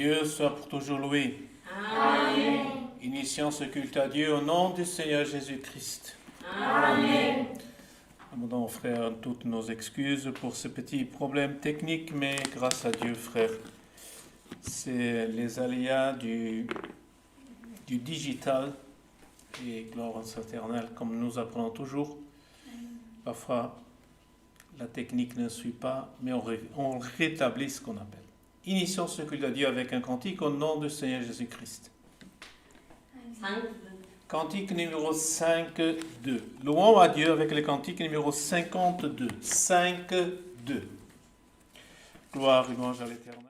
Dieu soit pour toujours loué. Amen. Initions ce culte à Dieu au nom du Seigneur Jésus-Christ. Amen. Demandons aux frères toutes nos excuses pour ce petit problème technique, mais grâce à Dieu, frères, c'est les aléas du digital et gloire éternelle, comme nous apprenons toujours. Parfois, la technique ne suit pas, mais on rétablit ce qu'on appelle. Initions ce culte à Dieu avec un cantique au nom du Seigneur Jésus-Christ. Cantique numéro 5-2. Louons à Dieu avec le cantique numéro 52. 5-2. Gloire et louange à l'Éternel.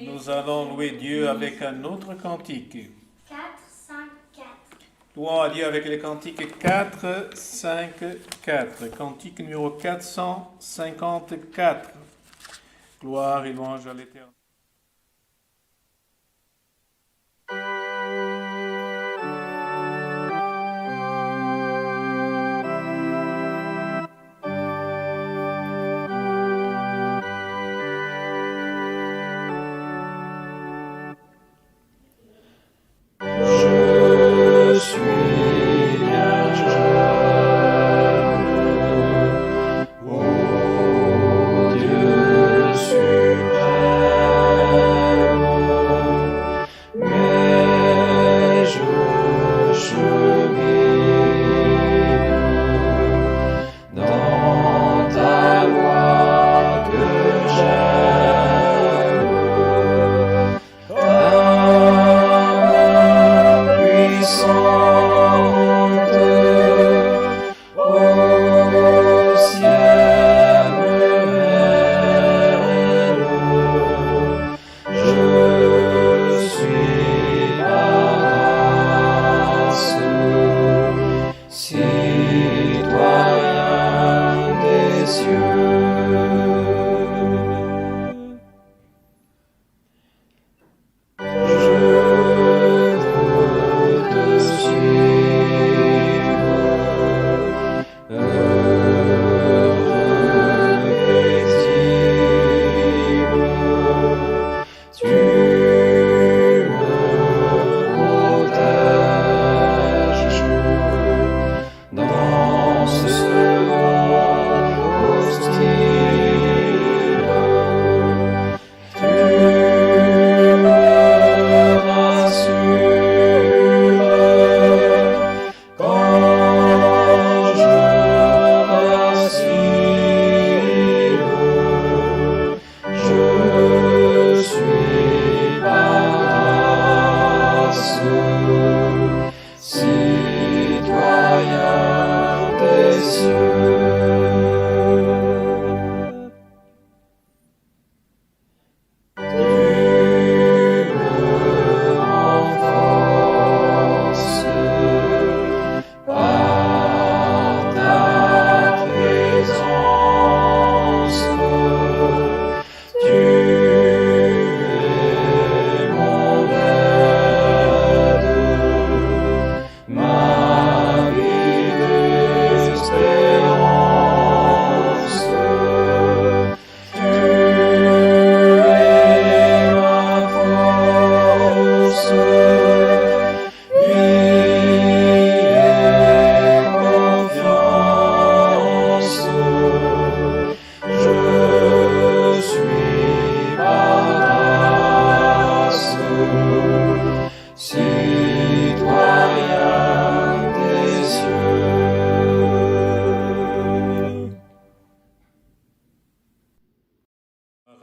Nous allons louer Dieu avec un autre cantique. 4, 5, 4. Louons à Dieu avec le cantique 4, 5, 4. Cantique numéro 454. Gloire et louange à l'Éternel. Suprême,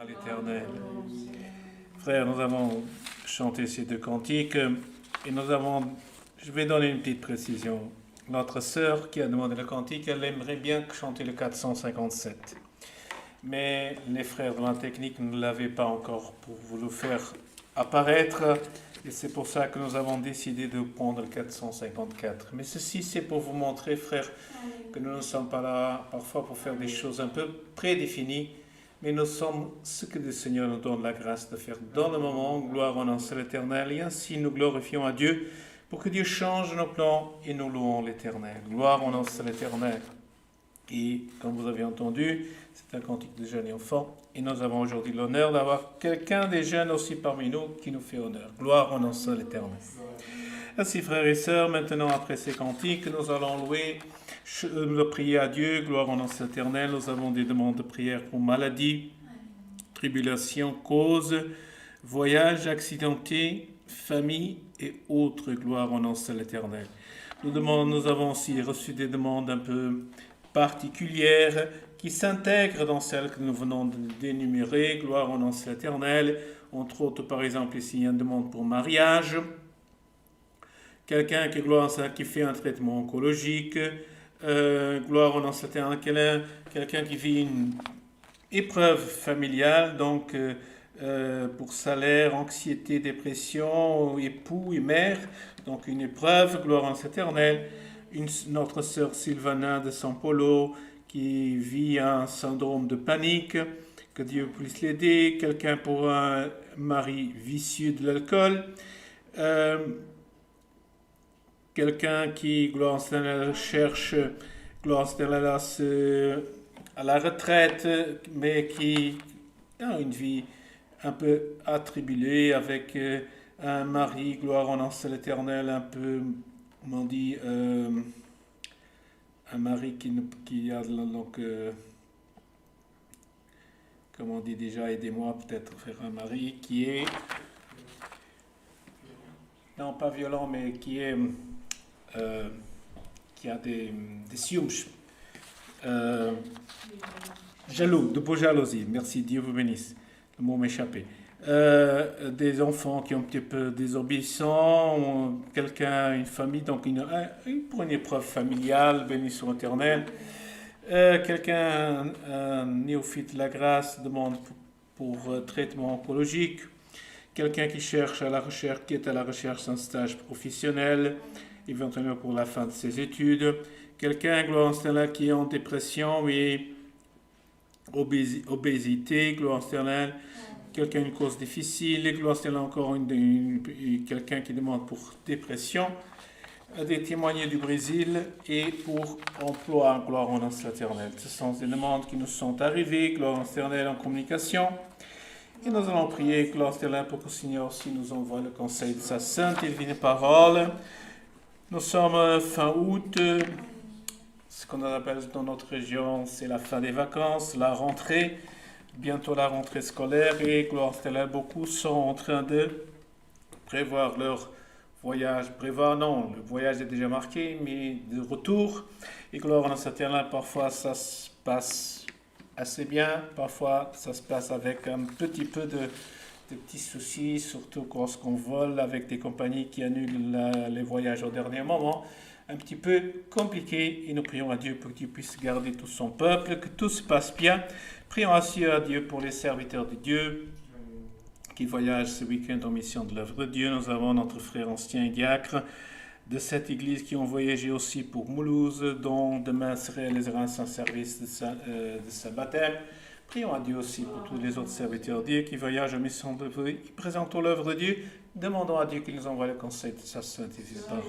à l'Éternel. Frères, nous avons chanté ces deux cantiques et je vais donner une petite précision. Notre sœur qui a demandé le cantique, elle aimerait bien chanter le 457. Mais les frères de la technique ne l'avaient pas encore pour vous le faire apparaître. Et c'est pour ça que nous avons décidé de prendre le 454. Mais ceci, c'est pour vous montrer, frères, que nous ne sommes pas là parfois pour faire des choses un peu prédéfinies, mais nous sommes ce que le Seigneur nous donne la grâce de faire dans le moment. Gloire en à l'Éternel. Et ainsi, nous glorifions à Dieu pour que Dieu change nos plans et nous louons l'Éternel. Gloire en à l'Éternel. Et comme vous avez entendu, c'est un cantique de jeunes et enfants. Et nous avons aujourd'hui l'honneur d'avoir quelqu'un des jeunes aussi parmi nous qui nous fait honneur. Gloire en à l'Éternel. Ainsi, frères et sœurs, maintenant après ces cantiques, nous allons prier à Dieu. Gloire en à l'Éternel. Nous avons des demandes de prière pour maladie, tribulation, cause, voyage accidenté, famille et autres. Gloire en à l'Éternel. Nous avons aussi reçu des demandes un peu particulières qui s'intègrent dans celles que nous venons d'énumérer. Gloire en à l'Éternel. Entre autres, par exemple, ici, il y a une demande pour mariage. Quelqu'un qui fait un traitement oncologique. Gloire en à l'Éternel. Quelqu'un qui vit une épreuve familiale, donc pour salaire, anxiété, dépression, époux et mère. Donc une épreuve, gloire en l'Éternel. Notre sœur Sylvana de San Polo qui vit un syndrome de panique, que Dieu puisse l'aider. Quelqu'un pour un mari vicieux de l'alcool. Quelqu'un qui, gloire en l'Éternel, cherche, gloire en l'Éternel, à la retraite, mais qui a une vie un peu attribulée avec un mari, gloire en l'Éternel, un peu, comment on dit, un mari qui a donc, comment on dit déjà, aidez-moi peut-être faire un mari qui est, non pas violent, mais qui a des ciumes, jaloux, de beaux jalousies, merci, Dieu vous bénisse, le mot m'échappait. Des enfants qui ont un petit peu désobéissants, quelqu'un, une famille, donc pour une épreuve familiale, béni soit l'Éternel. Quelqu'un, un néophyte de la grâce, demande pour traitement oncologique. Quelqu'un qui est à la recherche d'un stage professionnel, éventuellement pour la fin de ses études. Quelqu'un, gloire en l'Éternel, qui est en dépression et obésité, gloire en l'Éternel. Quelqu'un une cause difficile, gloire en l'Éternel, encore quelqu'un qui demande pour dépression. Des témoignages du Brésil et pour emploi, gloire en l'Éternel. Ce sont des demandes qui nous sont arrivées, gloire en l'Éternel, en communication. Et nous allons prier, gloire en l'Éternel, pour que le Seigneur aussi nous envoie le conseil de sa sainte et divine parole. Nous sommes fin août. Ce qu'on appelle dans notre région, c'est la fin des vacances, la rentrée, bientôt la rentrée scolaire, et gloire en l'Éternel, beaucoup sont en train de prévoir leur voyage. Non, le voyage est déjà marqué, mais de retour. Et gloire en l'Éternel, parfois ça se passe assez bien, parfois ça se passe avec un petit peu de petits soucis, surtout lorsqu'on vole avec des compagnies qui annulent les voyages au dernier moment. Un petit peu compliqué, et nous prions à Dieu pour qu'il puisse garder tout son peuple, que tout se passe bien. Prions aussi à Dieu pour les serviteurs de Dieu qui voyagent ce week-end en mission de l'œuvre de Dieu. Nous avons notre frère ancien diacre de cette église qui ont voyagé aussi pour Moulouse, dont demain se réalisera un service de sa baptême. Prions à Dieu aussi pour tous les autres serviteurs de Dieu qui voyagent en mission de l'œuvre de Dieu, qui présentent l'œuvre de Dieu. Demandons à Dieu qu'il nous envoie le conseil de sa sainte et divine parole.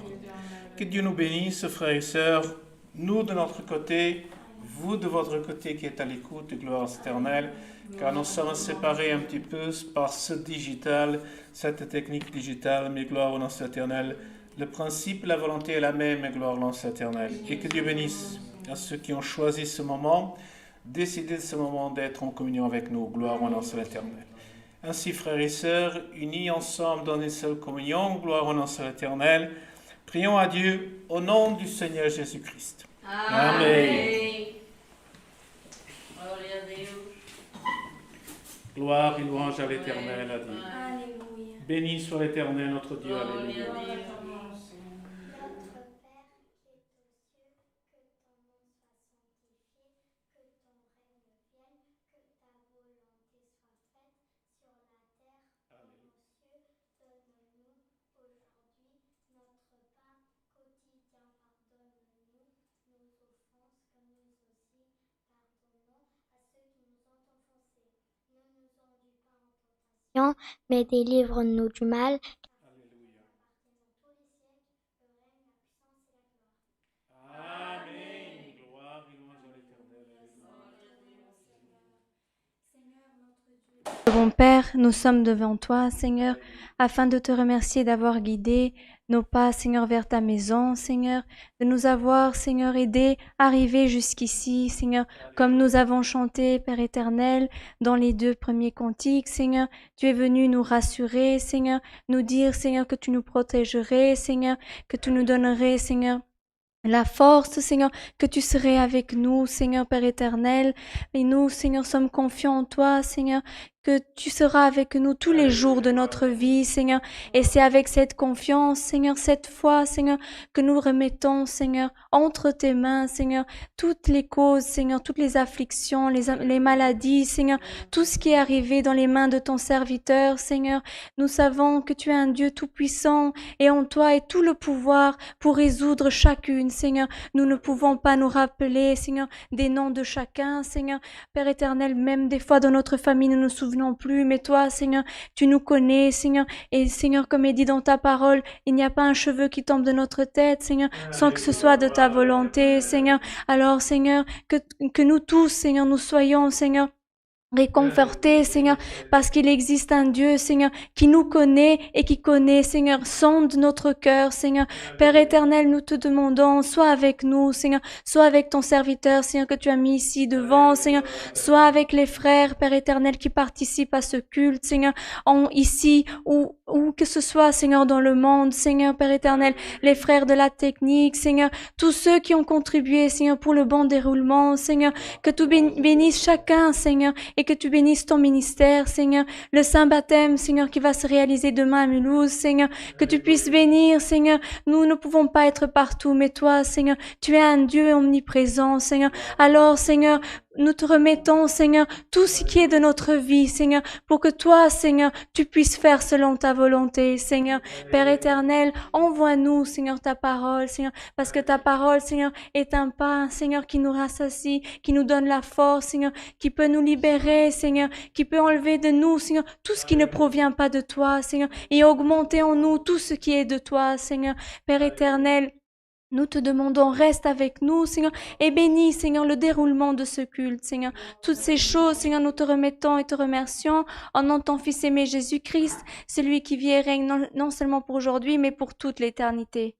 Que Dieu nous bénisse, frères et sœurs, nous de notre côté, vous de votre côté qui êtes à l'écoute de gloire éternelle, car nous sommes séparés un petit peu par ce digital, cette technique digitale, mais gloire au nom éternel. Le principe, la volonté est la même, mais gloire au nom éternel. Et que Dieu bénisse à ceux qui ont choisi ce moment, décidé de ce moment d'être en communion avec nous, gloire au nom éternel. Ainsi, frères et sœurs, unis ensemble dans une seule communion, gloire au nom éternel, prions à Dieu au nom du Seigneur Jésus-Christ. Amen. Gloire et louange à l'Éternel, a dit. Alléluia. Béni soit l'Éternel, notre Dieu, alléluia. Notre Père qui es aux cieux, que ton nom soit sanctifié, que ton règne vienne, que ta volonté soit faite sur la terre comme aux cieux. Donne-nous aujourd'hui notre pain quotidien. Pardonne-nous nos offenses comme nous aussi pardonnons à ceux qui nous ont offensés. Ne nous conduis pas en tentation, mais délivre-nous du mal. Alléluia. Appartiennent tous les siècles, le règne, la puissance et la gloire. Amen. Gloire et louange à l'Éternel, alléluia. Seigneur notre Dieu. Bon Père, nous sommes devant toi, Seigneur, afin de te remercier d'avoir guidé nos pas, Seigneur, vers ta maison, Seigneur, de nous avoir, Seigneur, aidés à arriver jusqu'ici, Seigneur, comme nous avons chanté, Père éternel, dans les 2 premiers cantiques, Seigneur, tu es venu nous rassurer, Seigneur, nous dire, Seigneur, que tu nous protégerais, Seigneur, que tu nous donnerais, Seigneur, la force, Seigneur, que tu serais avec nous, Seigneur Père éternel. Et nous, Seigneur, sommes confiants en toi, Seigneur, que tu seras avec nous tous les jours de notre vie, Seigneur. Et c'est avec cette confiance, Seigneur, cette foi, Seigneur, que nous remettons, Seigneur, entre tes mains, Seigneur, toutes les causes, Seigneur, toutes les afflictions, les maladies, Seigneur, tout ce qui est arrivé dans les mains de ton serviteur, Seigneur. Nous savons que tu es un Dieu tout-puissant et en toi est tout le pouvoir pour résoudre chacune, Seigneur. Nous ne pouvons pas nous rappeler, Seigneur, des noms de chacun, Seigneur. Père éternel, même des fois dans notre famille, nous ne nous souvenons plus, mais toi, Seigneur, tu nous connais, Seigneur. Et Seigneur, comme est dit dans ta parole, il n'y a pas un cheveu qui tombe de notre tête, Seigneur, sans que ce soit de ta volonté, Seigneur. Alors, Seigneur, que nous tous, Seigneur, nous soyons, Seigneur, réconfortés, Seigneur, parce qu'il existe un Dieu, Seigneur, qui nous connaît et qui connaît, Seigneur, sonde notre cœur, Seigneur. Père éternel, nous te demandons, sois avec nous, Seigneur, sois avec ton serviteur, Seigneur, que tu as mis ici devant, Seigneur, sois avec les frères, Père éternel, qui participent à ce culte, Seigneur, ici ou que ce soit, Seigneur, dans le monde, Seigneur, Père éternel, les frères de la technique, Seigneur, tous ceux qui ont contribué, Seigneur, pour le bon déroulement, Seigneur, que tu bénisses chacun, Seigneur, et que tu bénisses ton ministère, Seigneur, le saint baptême, Seigneur, qui va se réaliser demain à Mulhouse, Seigneur, que tu puisses bénir, Seigneur. Nous ne pouvons pas être partout, mais toi, Seigneur, tu es un Dieu omniprésent, Seigneur. Alors, Seigneur, nous te remettons, Seigneur, tout ce qui est de notre vie, Seigneur, pour que toi, Seigneur, tu puisses faire selon ta volonté, Seigneur. Père éternel, envoie-nous, Seigneur, ta parole, Seigneur, parce que ta parole, Seigneur, est un pain, Seigneur, qui nous rassasie, qui nous donne la force, Seigneur, qui peut nous libérer, Seigneur, qui peut enlever de nous, Seigneur, tout ce qui ne provient pas de toi, Seigneur, et augmenter en nous tout ce qui est de toi, Seigneur. Père éternel, nous te demandons, reste avec nous, Seigneur, et bénis, Seigneur, le déroulement de ce culte, Seigneur. Toutes ces choses, Seigneur, nous te remettons et te remercions en nom de ton Fils aimé Jésus-Christ, celui qui vit et règne non seulement pour aujourd'hui, mais pour toute l'éternité.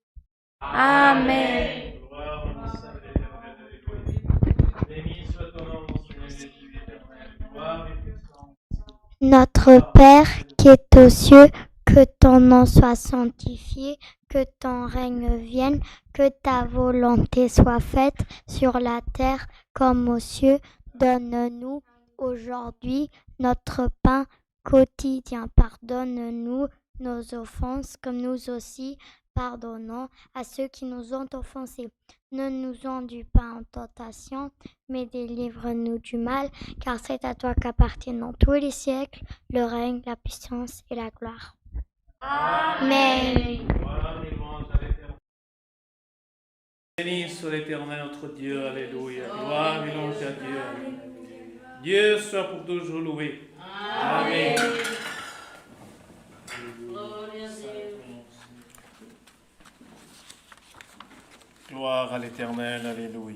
Amen. Gloire au Saint l'Éternel, alléluia. Béni soit ton nom, mon Seigneur Jésus éternel. Gloire et puissance. Notre Père qui est aux cieux, que ton nom soit sanctifié, que ton règne vienne, que ta volonté soit faite sur la terre comme aux cieux. Donne-nous aujourd'hui notre pain quotidien. Pardonne-nous nos offenses comme nous aussi pardonnons à ceux qui nous ont offensés. Ne nous enduis pas en tentation, mais délivre-nous du mal, car c'est à toi qu'appartiennent tous les siècles le règne, la puissance et la gloire. Amen. Gloire et louange à l'Éternel. Béni soit l'Éternel, notre Dieu, alléluia. Gloire et louange à Dieu. Dieu soit pour toujours loué. Amen. Gloire à l'Éternel, alléluia.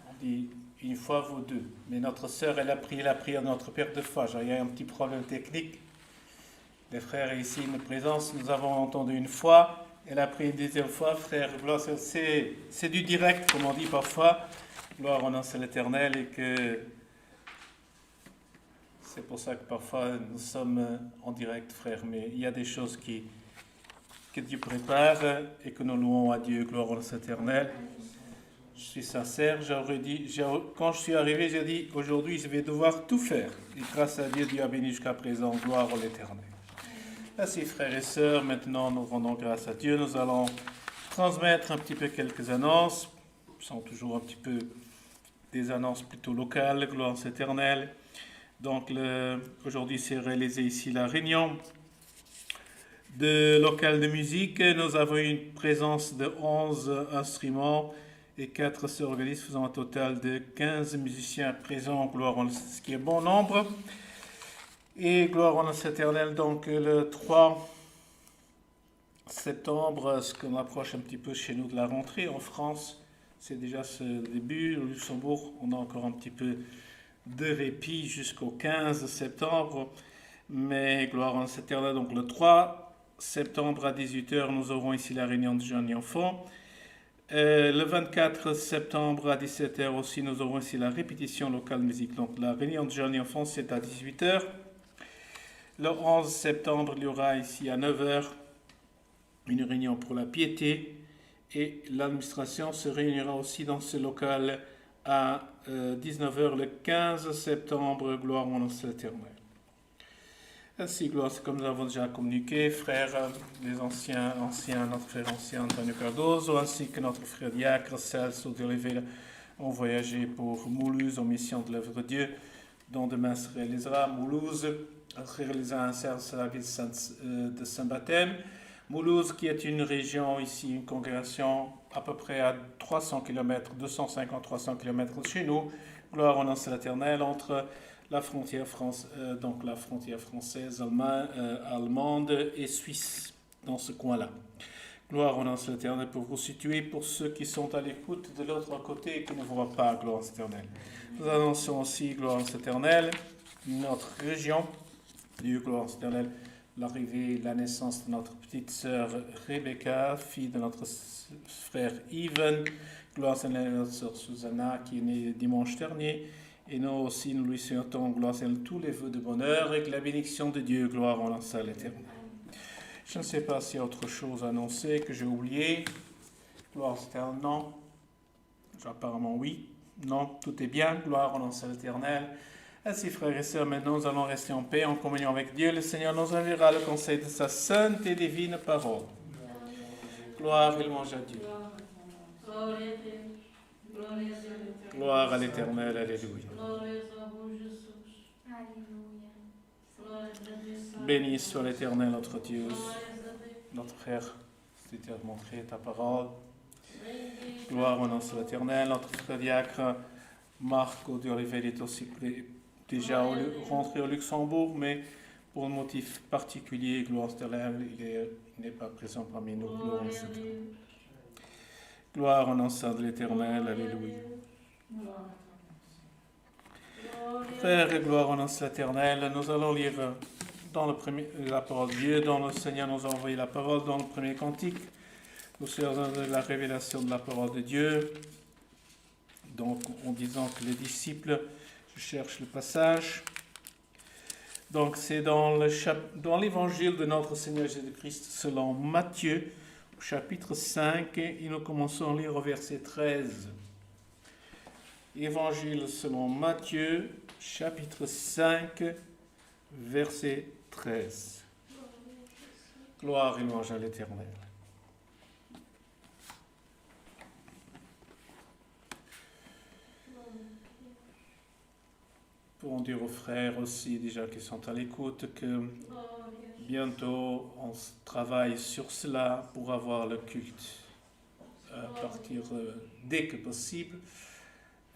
On dit une fois vous deux, mais notre sœur, elle a prié la prière de notre Père 2 fois. Il y a un petit problème technique. Les frères ici, une présence, nous avons entendu une fois, elle a prié une 2e fois. Frère, gloire, c'est du direct, comme on dit parfois. Gloire au nom de l'Éternel, et que c'est pour ça que parfois nous sommes en direct, frère, mais il y a des choses que Dieu prépare et que nous louons à Dieu. Gloire au nom de l'Éternel. Je suis sincère, quand je suis arrivé, j'ai dit, aujourd'hui, je vais devoir tout faire. Et grâce à Dieu, Dieu a béni jusqu'à présent, gloire à l'Éternel. Ainsi, frères et sœurs, maintenant, nous rendons grâce à Dieu. Nous allons transmettre un petit peu quelques annonces. Ce sont toujours un petit peu des annonces plutôt locales, gloire à l'Éternel. Donc, aujourd'hui, c'est réalisé ici la réunion de local de musique. Nous avons une présence de 11 instruments et 4 organismes, faisant un total de 15 musiciens présents, gloire en ce qui est bon nombre. Et gloire en l'Éternel, donc le 3 septembre, ce qu'on approche un petit peu chez nous de la rentrée en France, c'est déjà ce début. Au Luxembourg, on a encore un petit peu de répit jusqu'au 15 septembre, mais gloire en l'Éternel, donc le 3 septembre à 18h, nous aurons ici la réunion de jeunes et enfants. Le 24 septembre à 17h aussi, nous aurons ici la répétition locale musique. Donc la réunion de jeunes et enfants, c'est à 18h. Le 11 septembre, il y aura ici à 9h une réunion pour la piété. Et l'administration se réunira aussi dans ce local à 19h le 15 septembre. Gloire en l'Éternel. Ainsi, gloire, c'est comme nous avons déjà communiqué, frères, les anciens, notre frère ancien Antonio Cardozo, ainsi que notre frère diacre Celso de Oliveira, ont voyagé pour Mulhouse en mission de l'œuvre de Dieu, dont demain se réalisera. Mulhouse réalisera un service à la ville de Saint-Baptême. Mulhouse, qui est une région ici, une congrégation à peu près à 300 km, 250-300 km de chez nous, gloire en l'Éternel, entre la frontière française, allemande et suisse, dans ce coin-là. Gloire en l'Éternel pour vous situer, pour ceux qui sont à l'écoute de l'autre côté et qui ne voient pas, gloire en l'Éternel. Nous annonçons aussi, gloire en l'Éternel, notre région, Dieu, gloire en l'Éternel, l'arrivée, la naissance de notre petite sœur Rebecca, fille de notre frère Yvan, gloire en l'Éternel, notre sœur Susanna, qui est née dimanche dernier. Et nous aussi, nous lui souhaitons, gloire à tous les vœux de bonheur et que la bénédiction de Dieu, gloire en l'Éternel. Je ne sais pas s'il y a autre chose à annoncer que j'ai oublié. Gloire à l'Éternel, non. Apparemment, oui. Non, tout est bien. Gloire en l'Éternel. Ainsi, frères et sœurs, maintenant nous allons rester en paix, en communion avec Dieu. Le Seigneur nous enverra le conseil de sa sainte et divine parole. Gloire et louange à Dieu. Gloire à l'Éternel, alléluia. Béni soit l'Éternel, notre Dieu. Notre frère, c'était à montrer ta parole. Gloire au nom de l'Éternel. Notre frère diacre Marco de Oliveira est aussi déjà rentré au Luxembourg, mais pour un motif particulier, gloire à l'Éternel, il n'est pas présent parmi nous. Gloire au nom de l'Éternel, alléluia. Frères et gloire au nom de l'Éternel, nous allons lire dans la parole de Dieu, dont le Seigneur nous a envoyé la parole dans le premier cantique. Nous serons de la révélation de la parole de Dieu. Donc, en disant que les disciples, je cherche le passage. Donc, c'est dans l'évangile de notre Seigneur Jésus-Christ selon Matthieu, au chapitre 5, et nous commençons à lire au verset 13. Évangile selon Matthieu, chapitre 5, verset 13. Gloire et louange à l'Éternel. Pour dire aux frères aussi, déjà qui sont à l'écoute, que bientôt on travaille sur cela pour avoir le culte à partir dès que possible.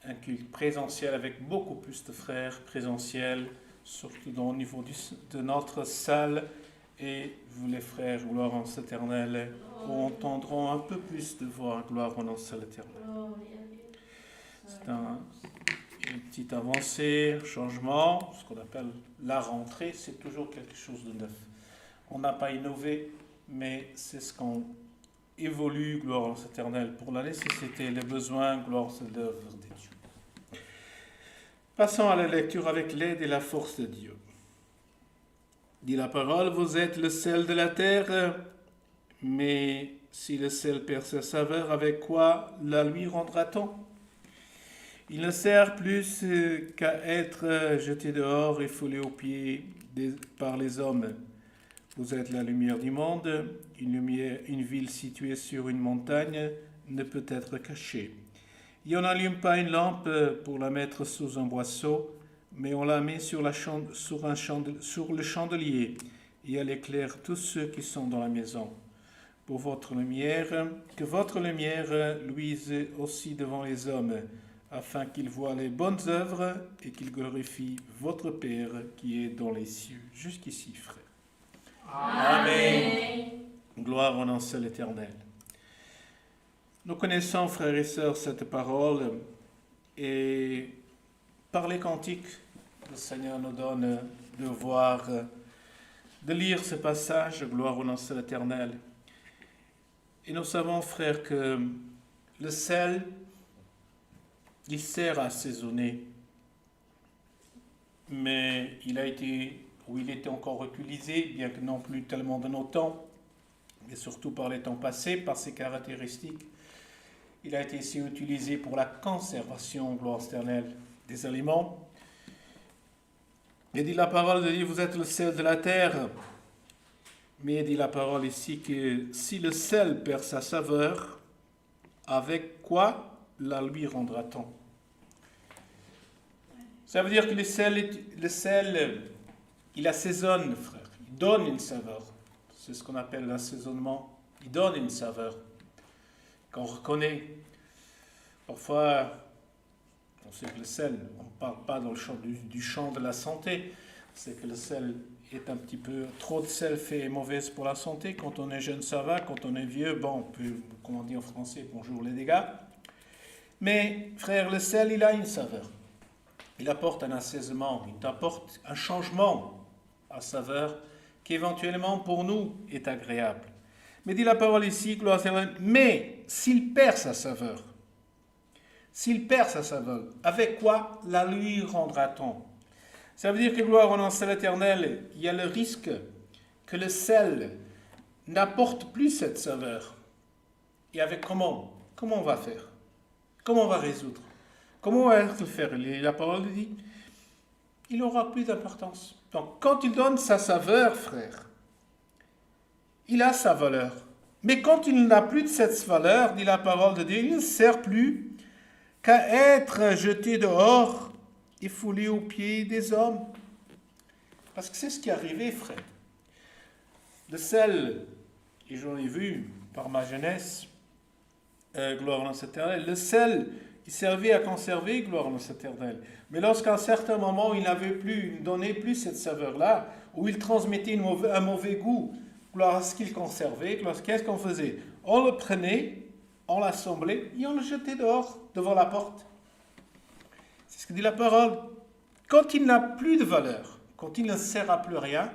Un culte présentiel avec beaucoup plus de frères présentiels, surtout au niveau de notre salle. Et vous les frères, gloire en l'Éternel, entendront un peu plus de voix, gloire en l'Éternel. C'est une petite avancée, un changement, ce qu'on appelle la rentrée, c'est toujours quelque chose de neuf. On n'a pas innové, mais c'est ce qu'on évolue, gloire en l'Éternel, pour la nécessité, les besoins, gloire de l'œuvre de Dieu. Passons à la lecture avec l'aide et la force de Dieu. Dit la parole, vous êtes le sel de la terre, mais si le sel perd sa saveur, avec quoi la lui rendra-t-on? Il ne sert plus qu'à être jeté dehors et foulé aux pieds par les hommes. Vous êtes la lumière du monde. Une ville située sur une montagne ne peut être cachée. Et on n'allume pas une lampe pour la mettre sous un boisseau, mais on la met sur le chandelier, et elle éclaire tous ceux qui sont dans la maison. Que votre lumière luise aussi devant les hommes, afin qu'ils voient les bonnes œuvres et qu'ils glorifient votre Père qui est dans les cieux. Jusqu'ici, frère. Amen. Gloire au nom seul éternel. Nous connaissons, frères et sœurs, cette parole, et par les cantiques, le Seigneur nous donne de lire ce passage, gloire au nom seul éternel. Et nous savons, frères, que le sel, il sert à assaisonner, mais il était encore utilisé, bien que non plus tellement de nos temps, mais surtout par les temps passés, par ses caractéristiques. Il a été aussi utilisé pour la conservation, gloire éternelle, des aliments. Il dit la parole de Dieu, vous êtes le sel de la terre. Mais il dit la parole ici que si le sel perd sa saveur, avec quoi la lui rendra-t-on? Ça veut dire que le sel, il assaisonne, frère. Il donne une saveur. C'est ce qu'on appelle l'assaisonnement. Il donne une saveur qu'on reconnaît. Parfois, on sait que le sel, on ne parle pas dans le champ du champ de la santé. C'est que le sel est un petit peu... Trop de sel fait mauvaise pour la santé. Quand on est jeune, ça va. Quand on est vieux, bon, on peut, comme on dit en français, bonjour les dégâts. Mais, frère, le sel, il a une saveur. Il apporte un assaisonnement, il apporte un changement à saveur qui éventuellement pour nous est agréable. Mais dit la parole ici, gloire à Dieu, mais s'il perd sa saveur, avec quoi la lui rendra-t-on? Ça veut dire que gloire au nom de l'Éternel, il y a le risque que le sel n'apporte plus cette saveur. Et avec comment on va faire? Comment on va résoudre? Comment on va le faire? La parole dit, il n'aura plus d'importance. Donc, quand il donne sa saveur, frère, il a sa valeur. Mais quand il n'a plus de cette valeur, dit la parole de Dieu, il ne sert plus qu'à être jeté dehors et foulé aux pieds des hommes. Parce que c'est ce qui est arrivé, frère. Le sel, et j'en ai vu par ma jeunesse, gloire à l'Éternel, le sel, il servait à conserver, gloire à l'Éternel. Mais lorsqu'à un certain moment, il ne donnait plus cette saveur-là, ou il transmettait un mauvais goût, gloire à ce qu'il conservait, qu'est-ce qu'on faisait? On le prenait, on l'assemblait, et on le jetait dehors, devant la porte. C'est ce que dit la parole. Quand il n'a plus de valeur, quand il ne sert à plus rien,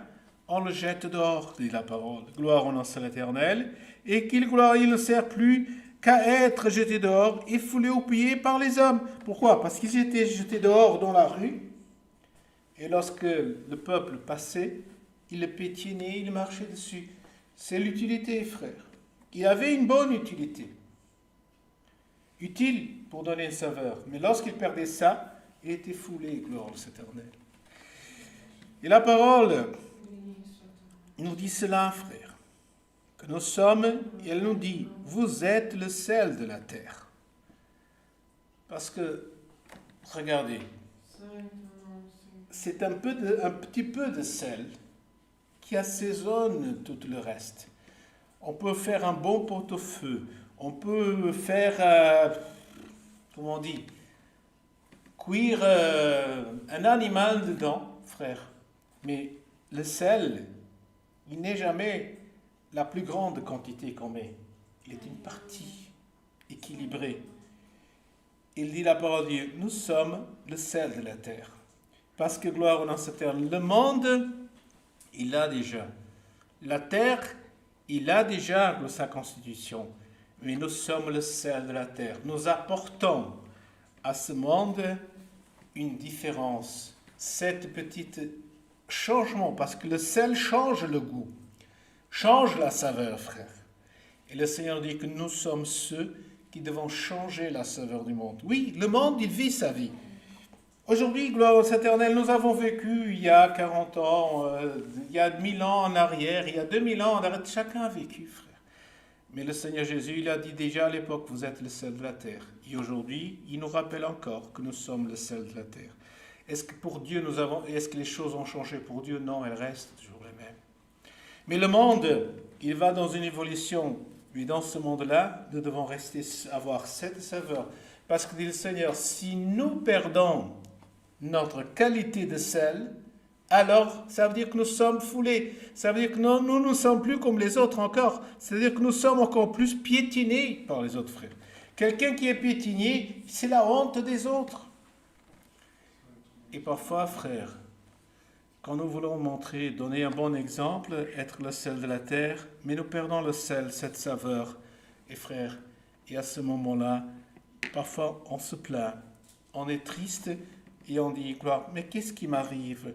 on le jette dehors, dit la parole. Gloire au nom de l'Éternel. Et il ne sert plus qu'à être jeté dehors et foulé aux pieds par les hommes. Pourquoi? Parce qu'ils étaient jetés dehors dans la rue. Et lorsque le peuple passait, il le pétinait, il marchait dessus. C'est l'utilité, frère. Il avait une bonne utilité. Utile pour donner une saveur. Mais lorsqu'il perdait ça, il était foulé, gloire à l'Éternel. Et la parole nous dit cela, frère. Que nous sommes, et elle nous dit, vous êtes le sel de la terre. Parce que, regardez, c'est un petit peu de sel qui assaisonne tout le reste. On peut faire un bon pot-au-feu, on peut faire, comment on dit, cuire un animal dedans, frère. Mais le sel, il n'est jamais la plus grande quantité qu'on met. Il est une partie équilibrée. Il dit la parole de Dieu, nous sommes le sel de la terre. Parce que gloire au nom de cette terre, le monde, il a déjà. La terre, il a déjà sa constitution. Mais nous sommes le sel de la terre. Nous apportons à ce monde une différence. Cette petite changement, parce que le sel change le goût, change la saveur, frère. Et le Seigneur dit que nous sommes ceux qui devons changer la saveur du monde. Oui, le monde, il vit sa vie. Aujourd'hui, gloire aux éternels, nous avons vécu il y a 40 ans, il y a 1000 ans en arrière, il y a 2000 ans en arrière. Chacun a vécu, frère. Mais le Seigneur Jésus, il a dit déjà à l'époque, vous êtes le sel de la terre. Et aujourd'hui, il nous rappelle encore que nous sommes le sel de la terre. Est-ce que pour Dieu, est-ce que les choses ont changé pour Dieu? Non, elles restent toujours les mêmes. Mais le monde, il va dans une évolution. Et dans ce monde-là, nous devons avoir cette saveur. Parce que dit le Seigneur, si nous perdons notre qualité de sel, alors ça veut dire que nous sommes foulés. Ça veut dire que nous ne sommes plus comme les autres encore. C'est-à-dire que nous sommes encore plus piétinés par les autres frères. Quelqu'un qui est piétiné, c'est la honte des autres. Et parfois, frères, quand nous voulons montrer, donner un bon exemple, être le sel de la terre, mais nous perdons le sel, cette saveur. Et frères, et à ce moment-là, parfois on se plaint, on est triste et on dit, gloire, mais qu'est-ce qui m'arrive?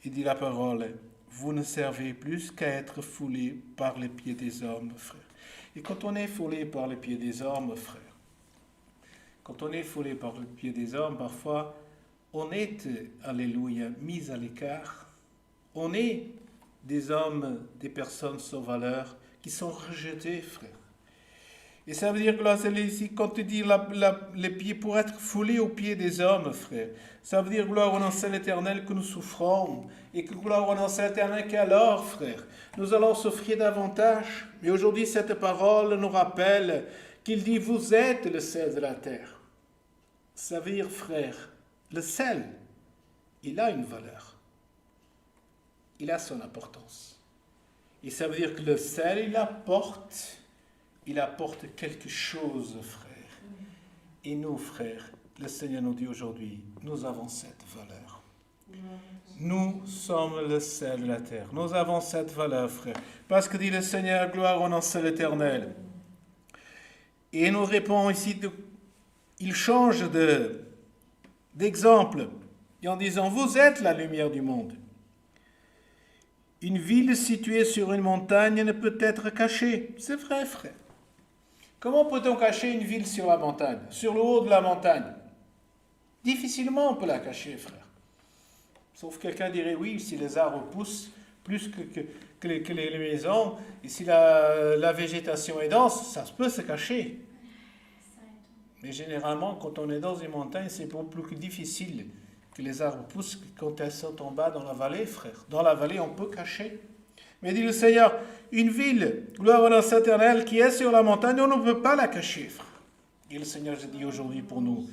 Il dit la parole, vous ne servez plus qu'à être foulés par les pieds des hommes, frère. Et quand on est foulé par les pieds des hommes, frère, quand on est foulé par les pieds des hommes, parfois, on est, alléluia, mis à l'écart. On est des hommes, des personnes sans valeur, qui sont rejetés, frère. Et ça veut dire que là, c'est ici, quand tu dis les pieds pour être foulés aux pieds des hommes, frère, ça veut dire, gloire au nom de l'Éternel, que nous souffrons, et que gloire au nom de l'Éternel, qu'alors, frère, nous allons souffrir davantage. Mais aujourd'hui, cette parole nous rappelle qu'il dit, vous êtes le sel de la terre. Ça veut dire, frère, le sel, il a une valeur. Il a son importance. Et ça veut dire que le sel, il apporte quelque chose, frère. Et nous, frères, le Seigneur nous dit aujourd'hui, nous avons cette valeur. Nous sommes le sel de la terre. Nous avons cette valeur, frère. Parce que dit le Seigneur, gloire au nom de l'Éternel. Et il nous répond ici, il change d'exemple, en disant, vous êtes la lumière du monde. Une ville située sur une montagne ne peut être cachée. C'est vrai, frère. Comment peut-on cacher une ville sur la montagne, sur le haut de la montagne? Difficilement on peut la cacher, frère. Sauf quelqu'un dirait, oui, si les arbres poussent plus que les maisons, et si la végétation est dense, ça peut se cacher. Mais généralement, quand on est dans une montagne, c'est beaucoup plus difficile que les arbres poussent quand elles sont en bas dans la vallée, frère. Dans la vallée, on peut cacher. Mais dit le Seigneur, une ville, gloire au nom éternel, qui est sur la montagne, on ne peut pas la cacher, frère. Et le Seigneur dit aujourd'hui pour nous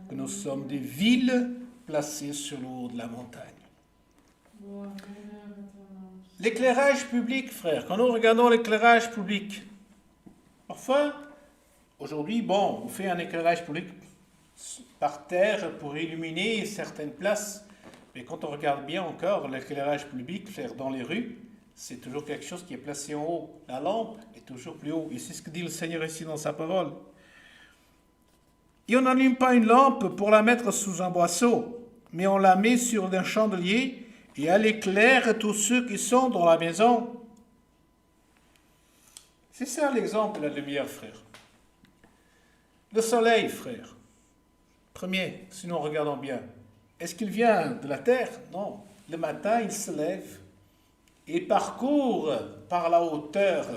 que nous sommes des villes placées sur le haut de la montagne. L'éclairage public, frère, quand nous regardons l'éclairage public, parfois, aujourd'hui, on fait un éclairage public par terre pour illuminer certaines places. Mais quand on regarde bien encore l'éclairage public, frère, dans les rues, c'est toujours quelque chose qui est placé en haut. La lampe est toujours plus haut. Et c'est ce que dit le Seigneur ici dans sa parole. Et on n'allume pas une lampe pour la mettre sous un boisseau, mais on la met sur un chandelier et elle éclaire tous ceux qui sont dans la maison. C'est ça l'exemple de la lumière, frère. Le soleil, frère. Premier, si nous regardons bien, est-ce qu'il vient de la terre? Non. Le matin, il se lève et parcourt par la hauteur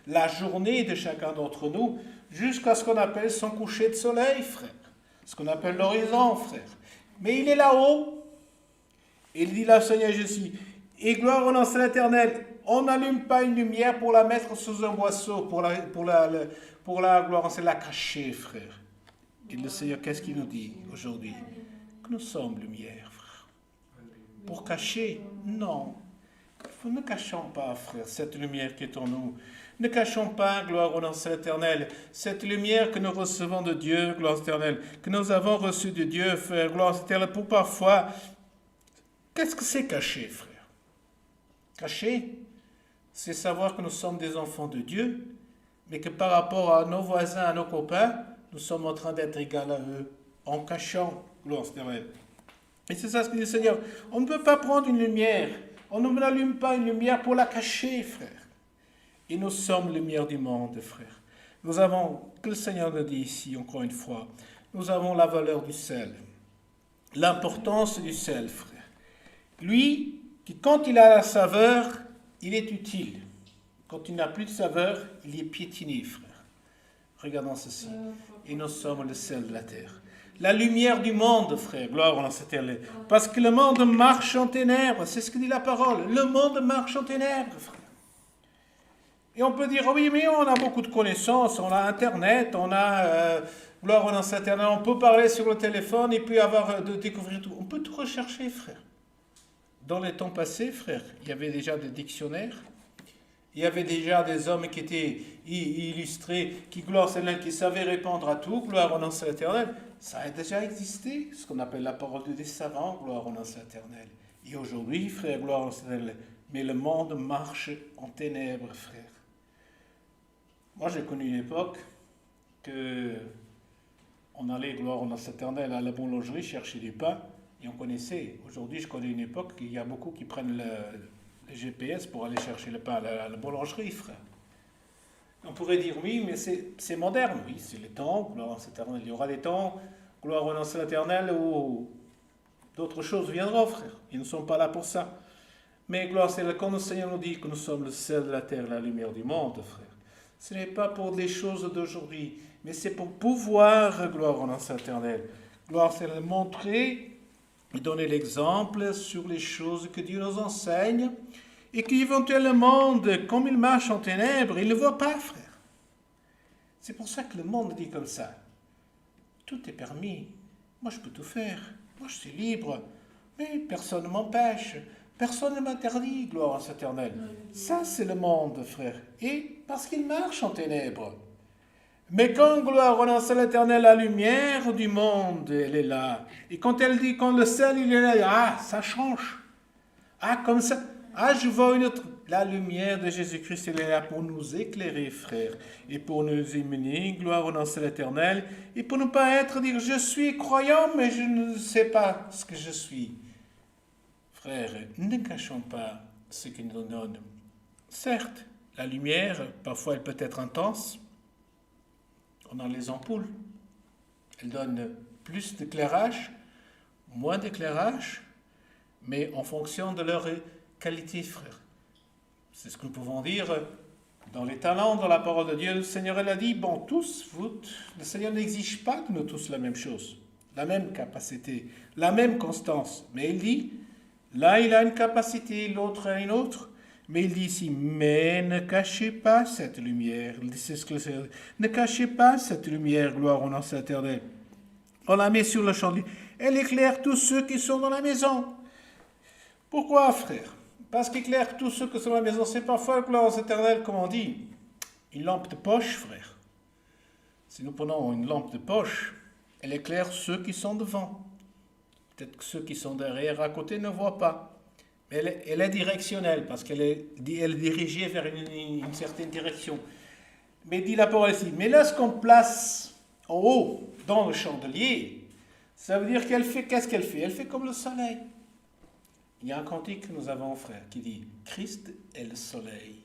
la journée de chacun d'entre nous jusqu'à ce qu'on appelle son coucher de soleil, frère. Ce qu'on appelle l'horizon, frère. Mais il est là-haut. Il dit là, Seigneur Jésus, et gloire au nom de l'Éternel, on n'allume pas une lumière pour la mettre sous un boisseau, pour la gloire, c'est la cacher, frère. Et le Seigneur, qu'est-ce qu'il nous dit aujourd'hui? Que nous sommes lumière, frère. Pour cacher? Non. Ne cachons pas, frère, cette lumière qui est en nous. Ne cachons pas, gloire au nom de l'Éternel, cette lumière que nous recevons de Dieu, gloire éternelle, que nous avons reçue de Dieu, frère, gloire éternelle, pour parfois... Qu'est-ce que c'est cacher, frère? Cacher, c'est savoir que nous sommes des enfants de Dieu, mais que par rapport à nos voisins, à nos copains, nous sommes en train d'être égaux à eux, en cachant, gloire éternelle. Et c'est ça ce que dit le Seigneur. On ne peut pas prendre une lumière, on ne n'allume pas une lumière pour la cacher, frère. Et nous sommes lumière du monde, frère. Nous avons, que le Seigneur nous dit ici, encore une fois, nous avons la valeur du sel. L'importance du sel, frère. Lui, qui quand il a la saveur, il est utile. Quand il n'a plus de saveur, il est piétiné, frère. Regardons ceci. Et nous sommes le sel de la terre. La lumière du monde, frère. Gloire en cette terre. Parce que le monde marche en ténèbres. C'est ce que dit la parole. Le monde marche en ténèbres, frère. Et on peut dire, oui, mais on a beaucoup de connaissances. On a Internet, on a... gloire en cette terre. On peut parler sur le téléphone et puis découvrir tout. On peut tout rechercher, frère. Dans les temps passés, frère, il y avait déjà des dictionnaires. Il y avait déjà des hommes qui étaient illustrés, qui savaient répondre à tout, gloire au nom de l'Éternel. Ça a déjà existé, ce qu'on appelle la parole des savants, gloire au nom de l'Éternel. Et aujourd'hui, frère, gloire au nom de l'Éternel, mais le monde marche en ténèbres, frère. Moi, j'ai connu une époque que on allait, gloire au nom de l'Éternel, à la boulangerie chercher du pain, et on connaissait. Aujourd'hui, je connais une époque, il y a beaucoup qui prennent le GPS pour aller chercher le pain à la boulangerie, frère. On pourrait dire oui, mais c'est moderne. Oui, c'est les temps, gloire à l'Éternel. Il y aura des temps, gloire au nom de l'Éternel, où d'autres choses viendront, frère. Ils ne sont pas là pour ça. Mais gloire, c'est quand le Seigneur nous dit que nous sommes le sel de la terre, la lumière du monde, frère. Ce n'est pas pour des choses d'aujourd'hui, mais c'est pour pouvoir, gloire au nom de l'Éternel. Gloire, c'est le montrer et donner l'exemple sur les choses que Dieu nous enseigne et qu'éventuellement, comme il marche en ténèbres, il ne voit pas, frère. C'est pour ça que le monde dit comme ça. Tout est permis. Moi, je peux tout faire. Moi, je suis libre. Mais personne ne m'empêche. Personne ne m'interdit, gloire à l'Éternel. Ça, c'est le monde, frère. Et parce qu'il marche en ténèbres. Mais quand, gloire au nom de l'Éternel, la lumière du monde, elle est là. Et quand elle dit, quand le sel, il est là, ça change. Comme ça. Je vois une autre. La lumière de Jésus-Christ, elle est là pour nous éclairer, frère. Et pour nous émener, gloire au nom de l'Éternel. Et pour ne pas dire, je suis croyant, mais je ne sais pas ce que je suis. Frère, ne cachons pas ce qu'il nous donne. Certes, la lumière, parfois, elle peut être intense. On a les ampoules. Elles donnent plus d'éclairage, moins d'éclairage, mais en fonction de leur qualité, frère. C'est ce que nous pouvons dire dans les talents, dans la parole de Dieu. Le Seigneur, elle a dit, le Seigneur n'exige pas de nous tous la même chose, la même capacité, la même constance. Mais il dit, là, il a une capacité, l'autre a une autre. Mais il dit ici, mais ne cachez pas cette lumière. C'est ce que ne cachez pas cette lumière, gloire au nom de l'Éternel. On la met sur le chandelier. Elle éclaire tous ceux qui sont dans la maison. Pourquoi, frère? Parce qu'éclaire tous ceux qui sont dans la maison. C'est parfois, gloire au l'Éternel, comme on dit, une lampe de poche, frère. Si nous prenons une lampe de poche, elle éclaire ceux qui sont devant. Peut-être que ceux qui sont derrière, à côté, ne voient pas. Elle est directionnelle parce qu'elle est dirigée vers une certaine direction. Mais dit la parole ici, mais lorsqu'on place en haut, dans le chandelier, ça veut dire qu'est-ce qu'elle fait? Elle fait comme le soleil. Il y a un cantique que nous avons, frère, qui dit, Christ est le soleil.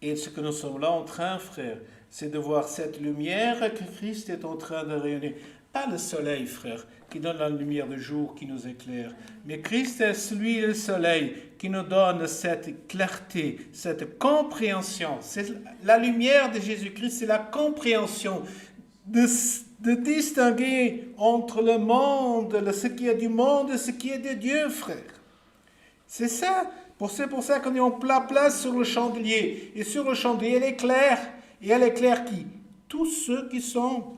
Et ce que nous sommes là en train, frère, c'est de voir cette lumière que Christ est en train de rayonner. Pas le soleil, frère, qui donne la lumière du jour, qui nous éclaire. Mais Christ est celui, le soleil, qui nous donne cette clarté, cette compréhension. C'est la lumière de Jésus-Christ, c'est la compréhension de distinguer entre le monde, ce qui est du monde et ce qui est de Dieu, frère. C'est ça. C'est pour ça qu'on est en place sur le chandelier. Et sur le chandelier, elle éclaire. Et elle éclaire qui? Tous ceux qui sont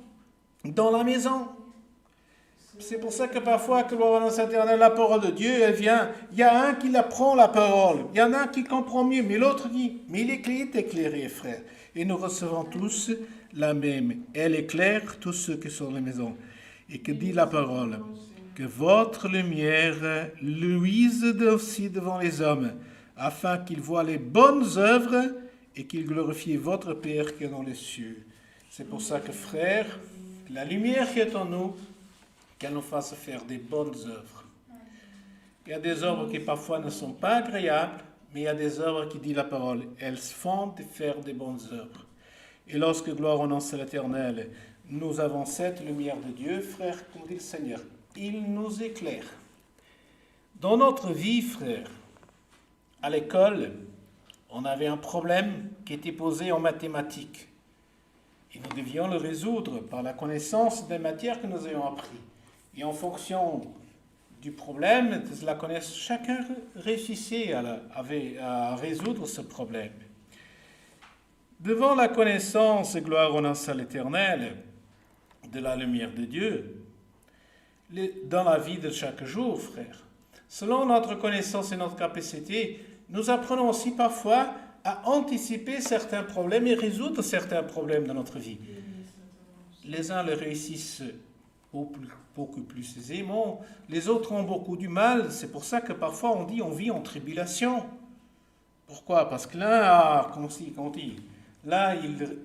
dans la maison. C'est pour ça que parfois, que la parole de Dieu, elle vient. Il y a un qui apprend la parole. Il y en a un qui comprend mieux, mais l'autre dit, mais il est éclairé, frère. Et nous recevons tous la même. Elle éclaire tous ceux qui sont dans la maison. Et que dit la parole? Que votre lumière luise aussi devant les hommes, afin qu'ils voient les bonnes œuvres et qu'ils glorifient votre Père qui est dans les cieux. C'est pour ça que, frère, la lumière qui est en nous, qu'elle nous fasse faire des bonnes œuvres. Il y a des œuvres qui parfois ne sont pas agréables, mais il y a des œuvres qui dit la parole. Elles font de faire des bonnes œuvres. Et lorsque, gloire au nom de l'Éternel, nous avons cette lumière de Dieu, frère, comme dit le Seigneur, il nous éclaire. Dans notre vie, frère, à l'école, on avait un problème qui était posé en mathématiques. Et nous devions le résoudre par la connaissance des matières que nous avions apprises. Et en fonction du problème, de la connaissance, chacun réussissait à résoudre ce problème. Devant la connaissance, gloire au nom de l'Éternel, de la lumière de Dieu, dans la vie de chaque jour, frère, selon notre connaissance et notre capacité, nous apprenons aussi parfois à anticiper certains problèmes et résoudre certains problèmes dans notre vie. Les uns le réussissent beaucoup plus aisément, les autres ont beaucoup du mal. C'est pour ça que parfois on dit on vit en tribulation. Pourquoi? Parce que l'un là,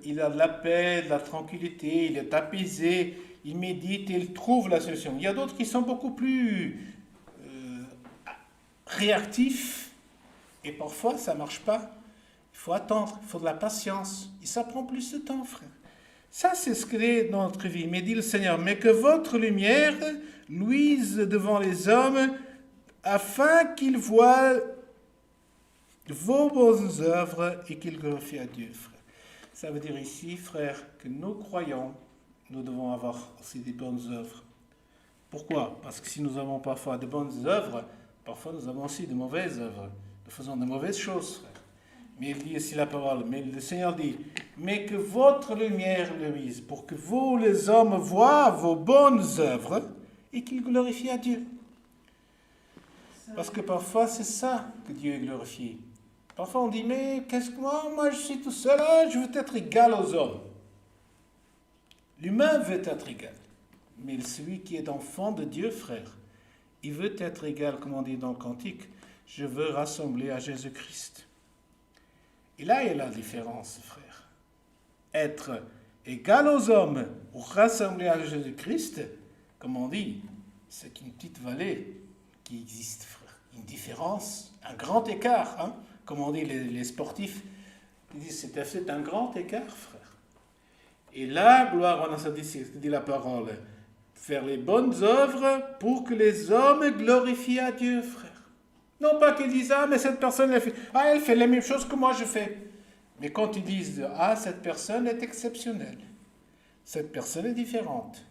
il a de la paix, de la tranquillité, il est apaisé, il médite et il trouve la solution. Il y a d'autres qui sont beaucoup plus réactifs et parfois ça ne marche pas. Il faut attendre, il faut de la patience. Et ça prend plus de temps, frère. Ça, c'est ce que est dans notre vie. Mais dit le Seigneur, mais que votre lumière luise devant les hommes afin qu'ils voient vos bonnes œuvres et qu'ils glorifient à Dieu, frère. Ça veut dire ici, frère, que nous croyons, nous devons avoir aussi des bonnes œuvres. Pourquoi? Parce que si nous avons parfois de bonnes œuvres, parfois nous avons aussi de mauvaises œuvres. Nous faisons de mauvaises choses, frère. Mais il dit ici la parole, mais le Seigneur dit, mais que votre lumière luise, pour que vous, les hommes, voient vos bonnes œuvres et qu'ils glorifient à Dieu. Parce que parfois, c'est ça que Dieu est glorifié. Parfois, on dit, mais qu'est-ce que moi je suis tout seul, je veux être égal aux hommes. L'humain veut être égal. Mais celui qui est enfant de Dieu, frère, il veut être égal, comme on dit dans le Cantique, je veux rassembler à Jésus-Christ. Et là, il y a la différence, frère. Être égal aux hommes ou rassembler à Jésus-Christ, comme on dit, c'est une petite vallée qui existe, frère. Une différence, un grand écart, comme on dit les sportifs, ils disent c'est un grand écart, frère. Et là, gloire, on a dit la parole, faire les bonnes œuvres pour que les hommes glorifient à Dieu, frère. Non pas qu'ils disent, mais cette personne, elle fait les mêmes choses que moi je fais. Mais quand ils disent, cette personne est exceptionnelle, cette personne est différente,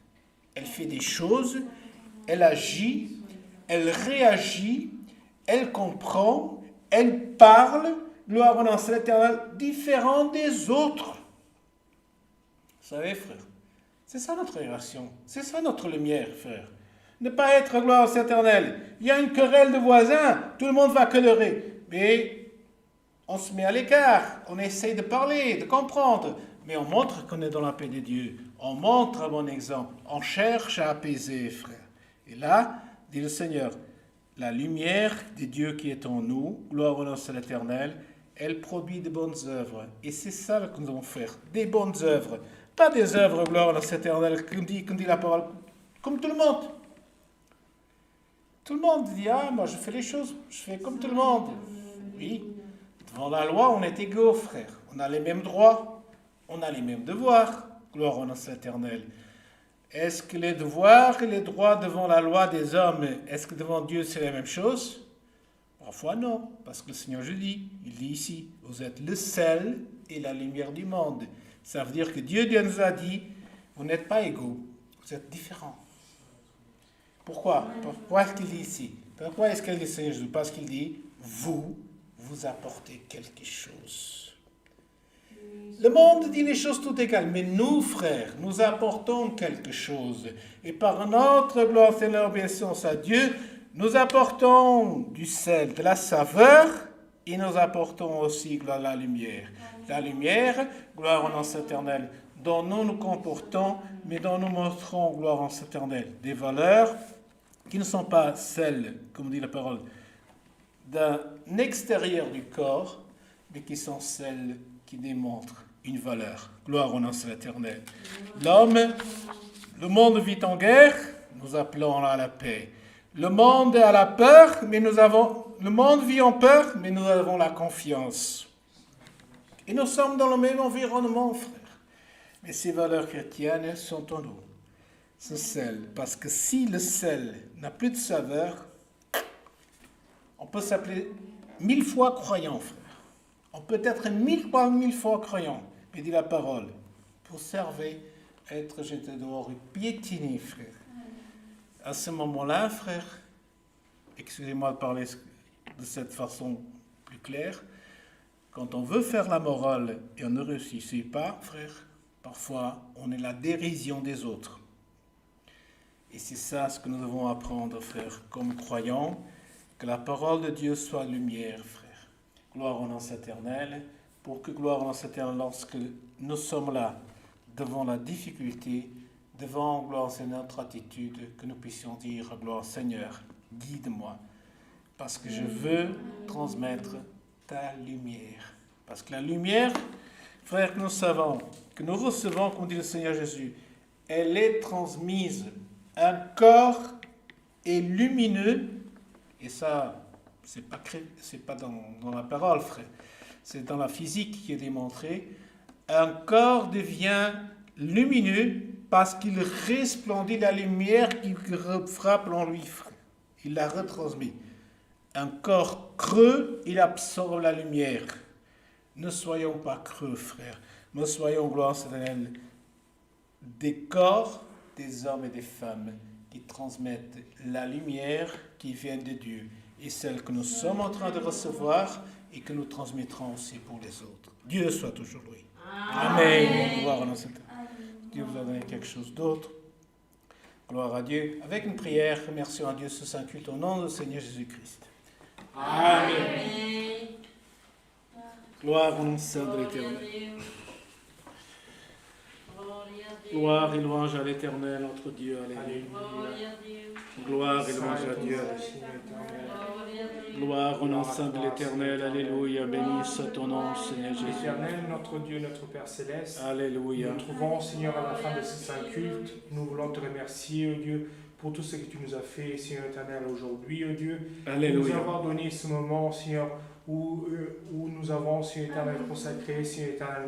elle fait des choses, elle agit, elle réagit, elle comprend, elle parle, gloire au nom de l'Éternel, différent des autres. Vous savez, frère, c'est ça notre relation, c'est ça notre lumière, frère. Ne pas être gloire à l'Éternel. Il y a une querelle de voisins, tout le monde va quereller. Mais on se met à l'écart, on essaye de parler, de comprendre. Mais on montre qu'on est dans la paix de Dieu. On montre un bon exemple. On cherche à apaiser, frère. Et là, dit le Seigneur, la lumière de Dieu qui est en nous, gloire au nom de l'Éternel, elle produit de bonnes œuvres. Et c'est ça que nous devons faire, des bonnes œuvres. Pas des œuvres, gloire au nom de l'Éternel, comme dit la parole, comme tout le monde. Tout le monde dit, moi je fais les choses, je fais comme tout le monde. Oui, devant la loi, on est égaux, frère. On a les mêmes droits, on a les mêmes devoirs. Gloire au nom de l'Éternel. Est-ce que les devoirs et les droits devant la loi des hommes, est-ce que devant Dieu c'est la même chose? Parfois non, parce que le Seigneur il dit ici, vous êtes le sel et la lumière du monde. Ça veut dire que Dieu nous a dit, vous n'êtes pas égaux, vous êtes différents. Pourquoi est-ce qu'il dit ici? Pourquoi est-ce qu'il dit Seigneur Jésus? Parce qu'il dit, vous apportez quelque chose. Le monde dit les choses toutes égales, mais nous, frères, nous apportons quelque chose. Et par notre gloire et l'obéissance à Dieu, nous apportons du sel, de la saveur, et nous apportons aussi gloire, la lumière. La lumière, gloire en nom éternel, dont nous nous comportons, mais dont nous montrons gloire en éternel. Des valeurs qui ne sont pas celles, comme dit la parole, d'un extérieur du corps, mais qui sont celles qui démontrent une valeur. Gloire au nom de l'Éternel. Le monde vit en guerre, nous appelons à la paix. Le monde a la peur, mais le monde vit en peur, mais nous avons la confiance. Et nous sommes dans le même environnement, frère. Mais ces valeurs chrétiennes sont en nous. Ce sel. Parce que si le sel n'a plus de saveur, on peut s'appeler 1000 fois croyant, frère. On peut être 1000 fois croyant, mais dit la parole. Pour servir, être jeté dehors et piétiner, frère. À ce moment-là, frère, excusez-moi de parler de cette façon plus claire, quand on veut faire la morale et on ne réussit pas, frère, parfois on est la dérision des autres. Et c'est ça ce que nous devons apprendre, frère, comme croyants, que la parole de Dieu soit lumière, frère. Gloire au nom éternel, pour que gloire au nom éternel, lorsque nous sommes là, devant la difficulté, devant, gloire, c'est notre attitude, que nous puissions dire, gloire, Seigneur, guide-moi, parce que je veux transmettre ta lumière. Parce que la lumière, frère, que nous savons, que nous recevons, comme dit le Seigneur Jésus, elle est transmise. Un corps est lumineux, et ça, c'est pas dans la parole, frère, c'est dans la physique qui est démontré. Un corps devient lumineux parce qu'il resplendit la lumière qui frappe en lui, frère. Il la retransmet. Un corps creux, il absorbe la lumière. Ne soyons pas creux, frère. Nous soyons, gloire éternelle, des corps, des hommes et des femmes qui transmettent la lumière qui vient de Dieu et celle que nous sommes en train de recevoir et que nous transmettrons aussi pour les autres. Dieu soit toujours loué. Amen. Gloire à notre Dieu vous a donné quelque chose d'autre. Gloire à Dieu. Avec une prière, remercions à Dieu ce saint culte au nom du Seigneur Jésus-Christ. Amen. Gloire au nom saint de l'Éternel. Gloire et louange à l'Éternel, notre Dieu. Alléluia. Gloire et louange à Dieu. Gloire au nom saint de l'Éternel. Alléluia. Béni soit ton nom, Seigneur Jésus. Éternel, notre Dieu, notre Père Céleste. Alléluia. Nous trouvons, Seigneur, à la fin de ce saint culte. Nous voulons te remercier, oh Dieu, pour tout ce que tu nous as fait, Seigneur éternel, aujourd'hui, oh Dieu. Alléluia. Nous avoir donné ce moment, Seigneur, où nous avons, Seigneur éternel, consacré, Seigneur éternel,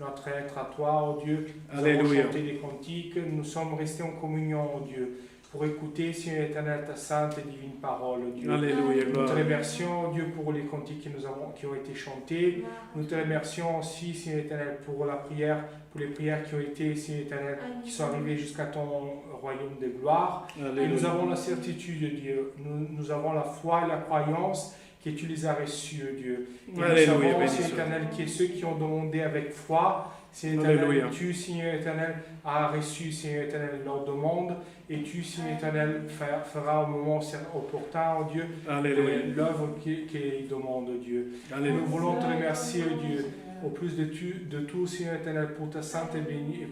notre être à toi, oh Dieu. Nous Alléluia. avons chanté des cantiques, nous sommes restés en communion, oh Dieu, pour écouter, Seigneur éternel, ta sainte et divine parole, oh Dieu. Alléluia. Nous te remercions, oh Dieu, pour les cantiques qui ont été chantés. Nous te remercions aussi, Seigneur éternel, pour la prière, pour les prières qui ont été, Seigneur éternel, qui sont arrivées jusqu'à ton royaume de gloire. Alléluia. Et nous avons la certitude, Dieu, nous avons la foi et la croyance que tu les as reçus, Dieu. Et Alléluia. nous savons, Béni Seigneur soit. éternel, que ceux qui ont demandé avec foi, Seigneur éternel, Alléluia. tu, Seigneur éternel, as reçu, Seigneur éternel, leur demande, et tu, Seigneur éternel, feras au moment opportun, oh Dieu, Alléluia. l'œuvre qu'ils demandent, Dieu. Alléluia. Nous voulons te remercier, oh Dieu, au plus de tout, Seigneur éternel, pour ta sainte et bénie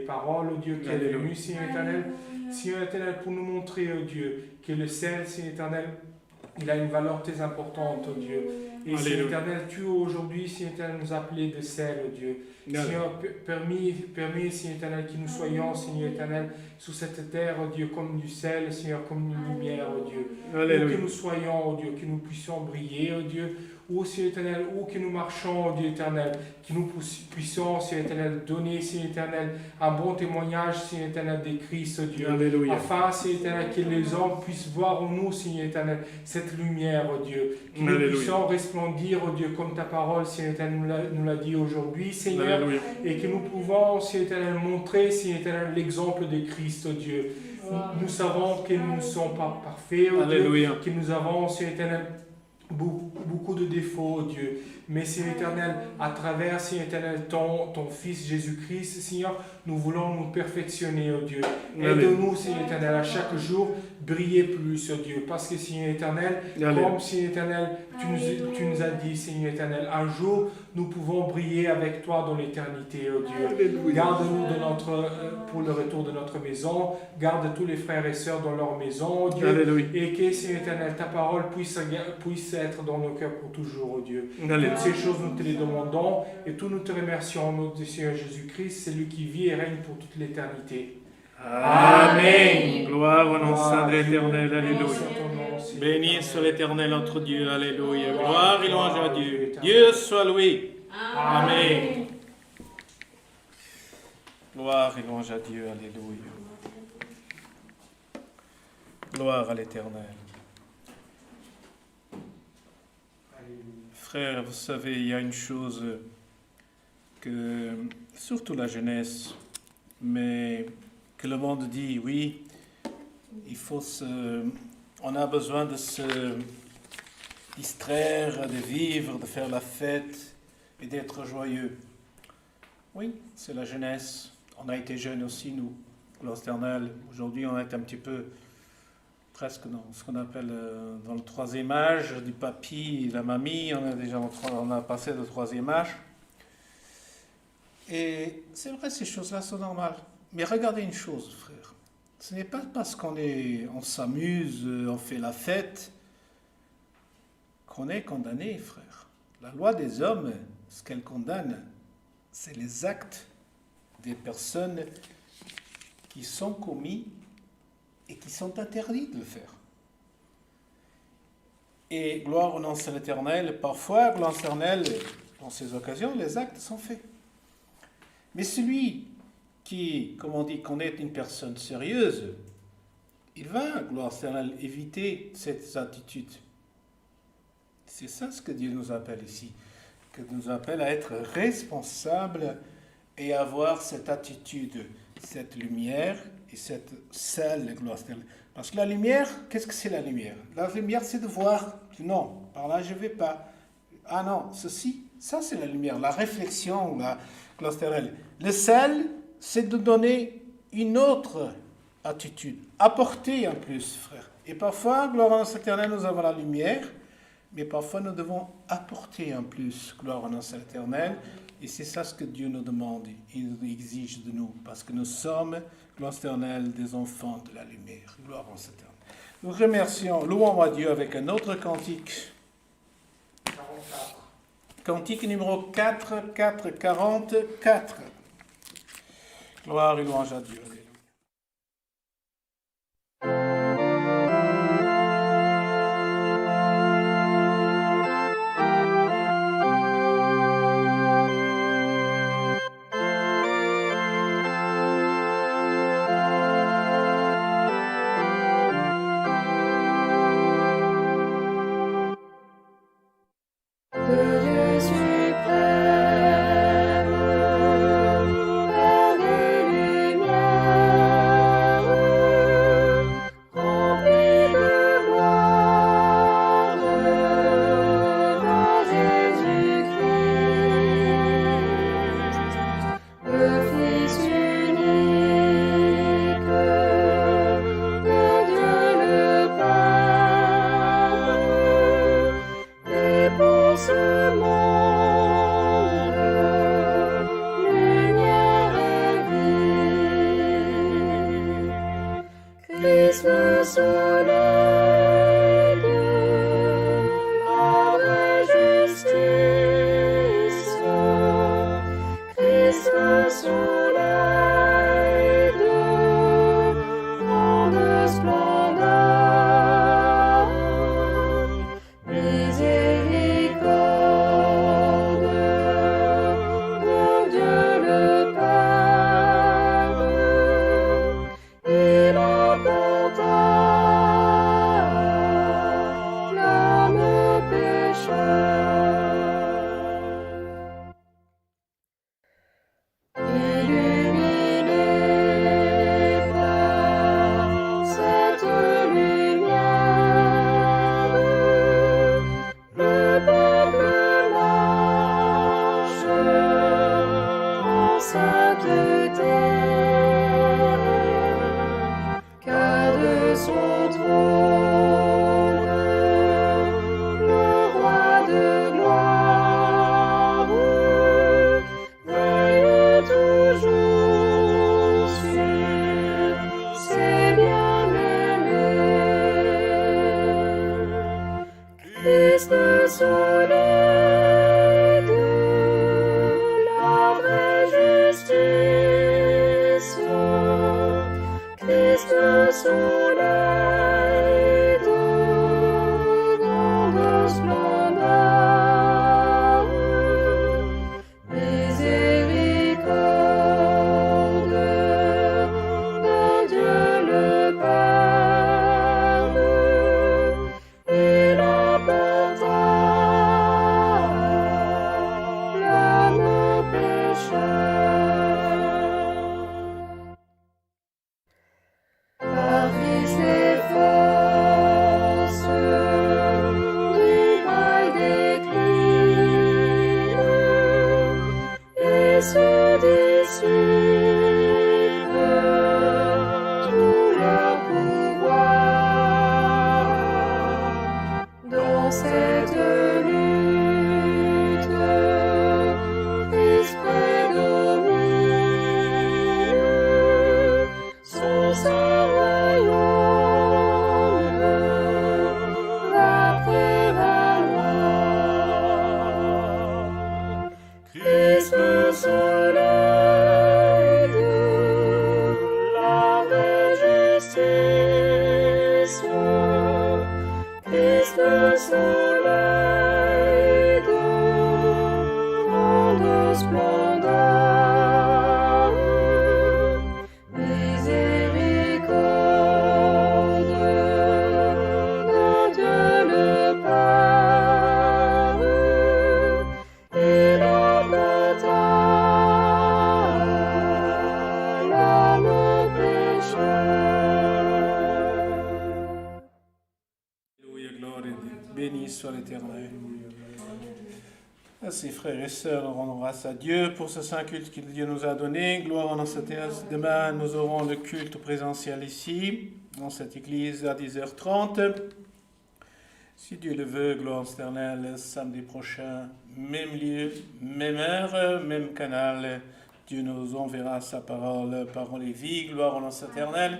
parole, oh Dieu, qui est Alléluia. venue, Seigneur éternel. Seigneur éternel, pour nous montrer, oh Dieu, que le sel, Seigneur éternel, il a une valeur très importante, oh Dieu. Et Seigneur éternel, tu aujourd'hui, Seigneur éternel, nous appelés de sel, oh Dieu. Seigneur, permis, Seigneur éternel, que nous soyons, Seigneur éternel, sur cette terre, oh Dieu, comme du sel, Seigneur, comme une lumière, oh Dieu. Alléluia. Que nous soyons, oh Dieu, que nous puissions briller, oh Dieu, ou Seigneur éternel, ou que nous marchons, oh Dieu éternel, que nous puissions, Seigneur éternel, donner, Seigneur éternel, un bon témoignage, Seigneur éternel, de Christ, oh Dieu. Alléluia. Afin, Seigneur éternel, que les hommes puissent voir en nous, Seigneur éternel, cette lumière, oh Dieu. Que nous Alléluia. puissions resplendir, oh Dieu, comme ta parole, Seigneur éternel, nous l'a dit aujourd'hui, Seigneur. Alléluia. Et que nous pouvons, Seigneur éternel, montrer, Seigneur éternel, l'exemple de Christ, oh Dieu. Nous savons que nous ne sommes pas parfaits, oh Dieu, Alléluia. que nous avons, Seigneur éternel, beaucoup de défauts, oh Dieu. Mais Seigneur éternel, à travers, Seigneur éternel, ton Fils Jésus-Christ, Seigneur, nous voulons nous perfectionner, oh Dieu. Aide-nous, Seigneur éternel, à chaque jour briller plus, oh Dieu. Parce que, Seigneur éternel, comme, Seigneur éternel, tu nous as dit, Seigneur éternel, un jour, nous pouvons briller avec toi dans l'éternité, oh Dieu. Garde-nous pour le retour de notre maison. Garde tous les frères et sœurs dans leur maison, oh Dieu. Alléluia. Et que, Seigneur éternel, ta parole puisse être dans nos cœurs pour toujours, oh Dieu. Alléluia. Toutes ces choses, nous te les demandons et tout nous te remercions, notre Seigneur Jésus-Christ, c'est lui qui vit et règne pour toute l'éternité. Amen. Gloire au nom saint de l'Éternel. Béni Alléluia. soit ton nom, Seigneur. Béni soit l'Éternel notre Dieu. Alléluia. Gloire et louange à Dieu. Dieu soit loué. Amen. Gloire et louange à Dieu. Alléluia. Gloire à l'Éternel. Frères, vous savez, il y a une chose que, surtout la jeunesse, mais que le monde dit, oui, on a besoin de se distraire, de vivre, de faire la fête et d'être joyeux. Oui, c'est la jeunesse. On a été jeunes aussi, nous, gloire éternelle. Aujourd'hui, on est un petit peu, presque dans ce qu'on appelle dans le troisième âge, du papy et la mamie. On a passé le troisième âge. Et c'est vrai, ces choses-là sont normales. Mais regardez une chose, frère. Ce n'est pas parce qu'on s'amuse, on fait la fête, qu'on est condamné, frère. La loi des hommes, ce qu'elle condamne, c'est les actes des personnes qui sont commis et qui sont interdits de le faire. Et gloire au nom de l'Éternel, parfois, gloire à l'Éternel, dans ces occasions, les actes sont faits. Mais celui qui, comme on dit, qu'on est une personne sérieuse, il va, gloire à l'Éternel, éviter cette attitude. C'est ça ce que Dieu nous appelle ici, que nous appelle à être responsables et avoir cette attitude, cette lumière et cette salle, gloire à l'Éternel. Parce que la lumière, qu'est-ce que c'est la lumière? La lumière, c'est de voir, non, par là je ne vais pas. Ah non, ceci, ça c'est la lumière, la réflexion, la gloire à l'Éternel. Le sel, c'est de donner une autre attitude, apporter en plus, frère. Et parfois, gloire à l'Éternel, nous avons la lumière, mais parfois nous devons apporter en plus, gloire à l'Éternel. Et c'est ça ce que Dieu nous demande, il nous exige de nous, parce que nous sommes, gloire à l'Éternel, des enfants de la lumière. Gloire à l'Éternel. Nous remercions, louons à Dieu avec un autre cantique. 44. Cantique numéro 4, 44. Gloire et louange à Dieu. soleil de grande splendeur, miséricorde d'un Dieu le Père, il apporta l'âme pécheur. Par Christ les forces du mal déclinent et se dissipent tout leur pouvoir. Dans cette lutte, Christ prédomine, son saint royaume va prévaloir. Christ le soleil de la vraie justice, Christ le soleil de grande splendeur, miséricorde d'un Dieu le Père, il apporta l'âme pécheur. Alléluia, gloire à Dieu. Béni soit l'Éternel. Ainsi, frères et sœurs, nous rendons grâce à Dieu pour ce saint culte que Dieu nous a donné. Gloire en cette terre. Demain, nous aurons le culte présentiel ici, dans cette église, à 10h30. Si Dieu le veut, gloire éternelle, samedi prochain, même lieu, même heure, même canal. Dieu nous enverra sa parole, parole et vie, gloire en notre éternel.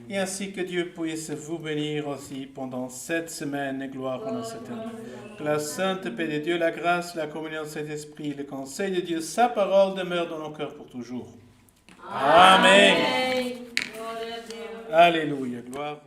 Et ainsi que Dieu puisse vous bénir aussi pendant cette semaine, gloire en notre éternel. Que la sainte paix de Dieu, la grâce, la communion de cet esprit, le conseil de Dieu, sa parole demeure dans nos cœurs pour toujours. Amen. Alléluia, gloire.